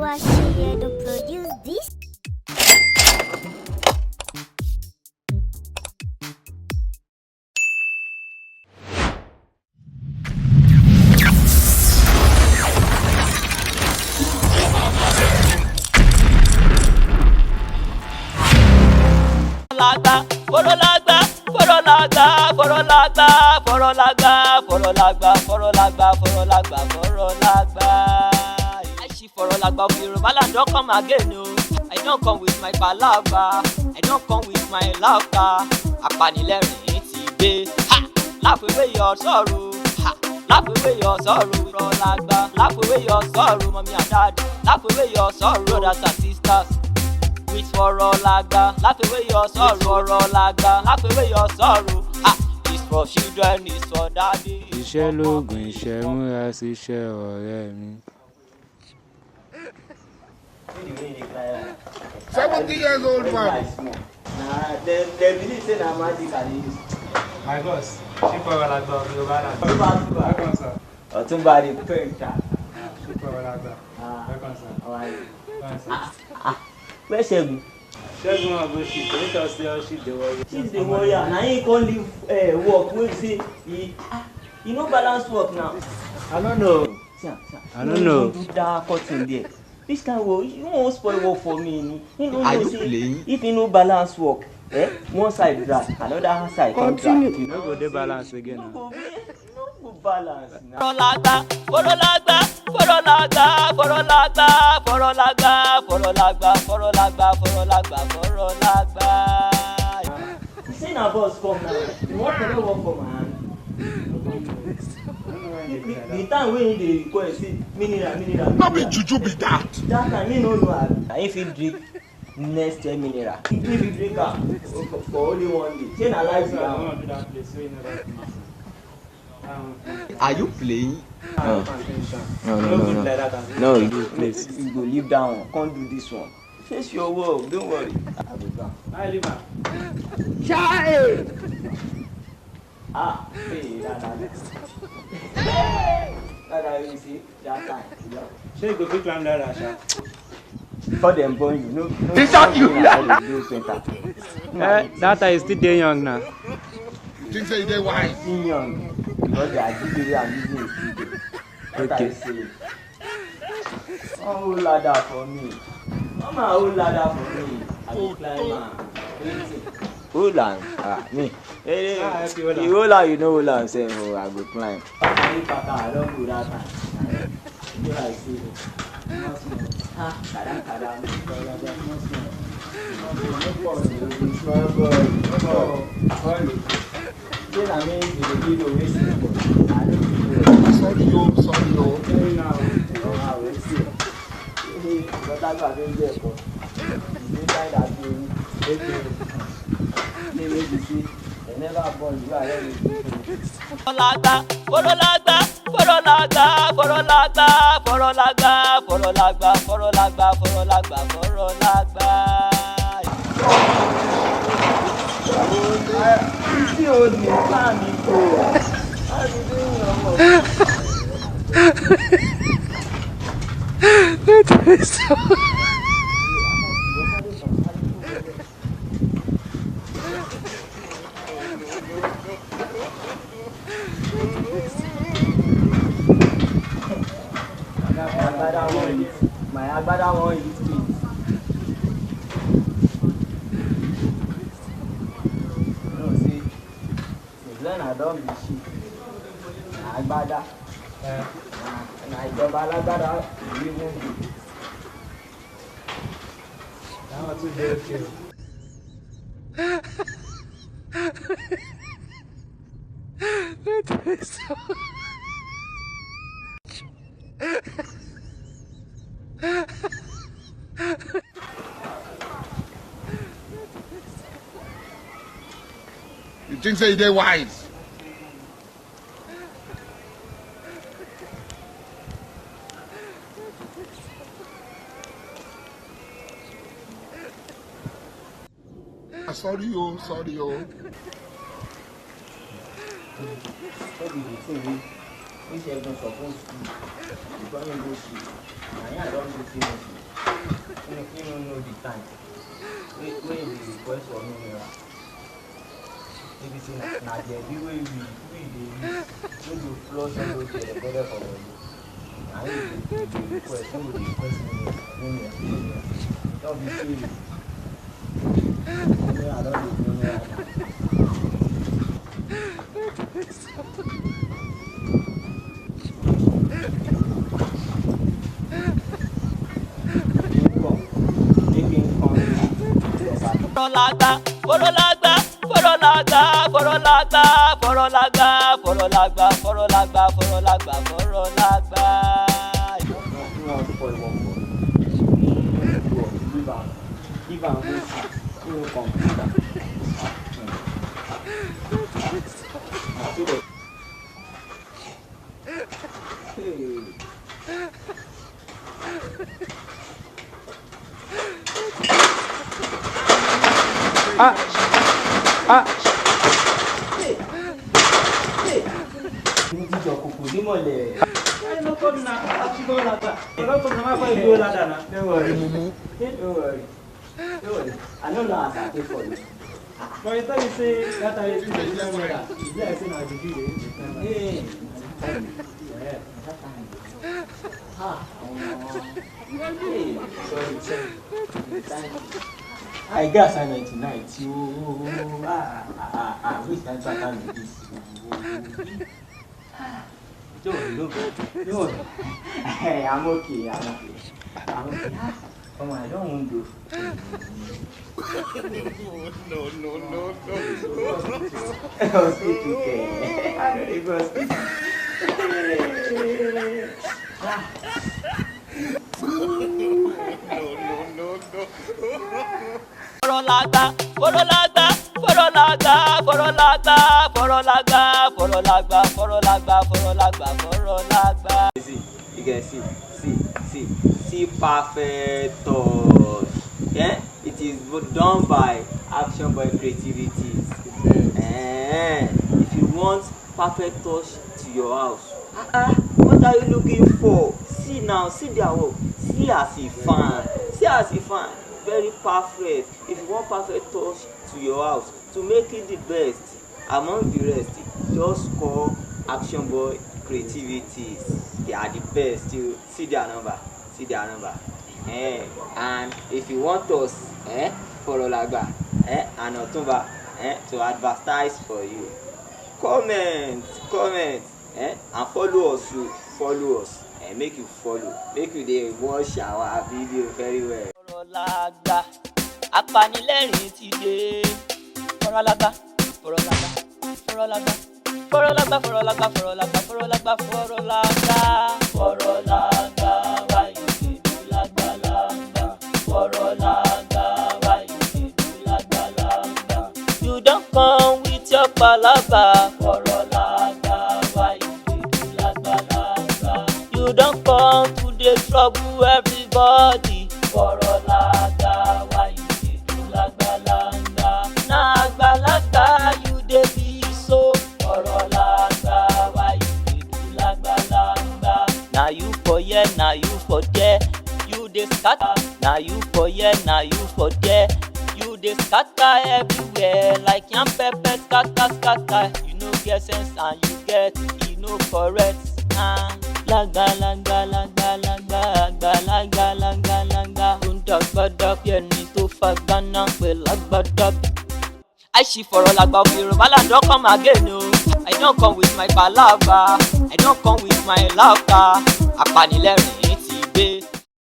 Oluwaseyi Edun produce this. Forolagba, Forolagba, Forolagba, Forolagba, Forolagba, Forolagba, Forolagba, Forolagba. I see Forolagba for Yoruba land don't come again, no. I don't come with my palava, I don't come with my laughter. Apanilerin ti gbé, ha! Laugh away your sorrow, ha! Laugh away your sorrow, Forolagba. Laugh away your sorrow, mommy and daddy. Laugh away your sorrow, brothers and sisters. With Forolagba, laugh away your sorrow, Forolagba, laugh away your sorrow. Ha! It's for children, it's for daddy. Iṣẹ́ lóògùn iṣẹ́ múra síṣẹ́ ọ̀rẹ́ mi. 70 years old man. Nah, they believe say na magic I dey use. My boss, she Forolagba of Yoruba land. Welcome, sir. Ọ̀túnba dey pay ta. She Forolagba. Welcome, sir. Welcome, sir. Where Segun? Segun wan go shit. Make sure say all shit dey worry. She's the warrior. Na him come leave work wey say he no balance work now. I don't know. I don't know. Do that cutting there. This kind of work, you won't spoil work for me. Are you playing? If you no balance work, one side drag, another side Continue. drag. You no go dey balance again now. No go balance now. Forolagba, Forolagba, Forolagba, Forolagba, Forolagba, Forolagba, Forolagba, Forolagba, Forolagba. You say na boss come now. You want to work for my hand. The time when they request say mineral. Not be juju be that. That time he no know am. If he drink next 10 mineral, if he drink am for only one day, say na life I now. want to do that place so you never finish. Are you playing? No, you do please. You go leave that one, come do this one. Face your world, don't worry. I go down. I leave am. Hey, that you see that time. Shey you go fit climb ladder, sha. Before them born you, no. Is that you? That is still dey young now. You think say you dey wise? Still young, because they are giving away and using it still. What I say. One whole ladder for me. Mama, whole ladder for me. I go climb am. Hold on, me. Hey, you hold on, you know hold on. Say, oh, I go climb. I don't go that time. You like see. Kadam. Sorry yo. Forolagba, Forolagba, Forolagba, Forolagba, Forolagba, Forolagba, Forolagba, Forolagba, Forolagba. Tí o ní bá mi kó, a ti dé ìyàwó. My agbada won't eat it. No, see, when I don't be sheep, my agbada, my double agbada, you won't be. That one too dey okay. You think say you dey wise? Sorry yo. Which Edun suppose to, you gonna go see. I don't do finish. don't know the time. When the request for me, maybe say na the way we dey use to flush all those better for body. And if the request, who go dey request me? Don't be serious. I don't dey know me right now. Forolagba, Forolagba, Forolagba, Forolagba, Forolagba, Forolagba, Forolagba, Forolagba, Forolagba. I don't know how to pay for it. But you thought you say that I did the camera. Is that I say now the video? Hey. Sorry. I got assignment tonight. Which time I can do this? Don't. Hey, I'm okay. Come on, I don't want to. No. Hospital care. I don't even hospital. No. Forolagba, Forolagba, Forolagba, Forolagba, Forolagba, Forolagba, Forolagba, Forolagba, Forolagba. You can see perfect touch. Yeah, it is done by Action Boy Creativities. If you want perfect touch to your house, what are you looking for? See now, see their work. See as he fine. Very perfect. If you want perfect touch to your house, to make it the best among the rest, just call Action Boy Creativities. They are the best. You see their number. And if you want us, Forolagba, and Otumba, to advertise for you, comment, and follow us. Make you follow. Make you dey watch our video very well. Forolagba, apanilẹ́rìn ti dé. Forolagba, Forolagba, Forolagba, Forolagba, Forolagba, Forolagba, Forolagba, Forolagba, Forolagba, why you dey do lagbalagba? Forolagba, why you dey do lagbalagba? You don come with your palava. Forolagba, why you dey do lagbalagba? You don come to dey trouble everybody. Forolagba, why you dey do lagbalagba? Na agbalagba you dey be so. Forolagba, why you dey do lagbalagba? Na you for here, na you for there, you dey scatter. Na you for here, na you for there, you dey scatter everywhere like yam pepper scatter. You no get sense and you get e no correct. Lagba Undagbadag yẹni tó fa gbana pẹ̀ lágbàdàg. I ṣì Forolagba of Yoruba land don come again o. I don come with my palava, I don come with my laughter. Apanilẹ́rìn ti dé.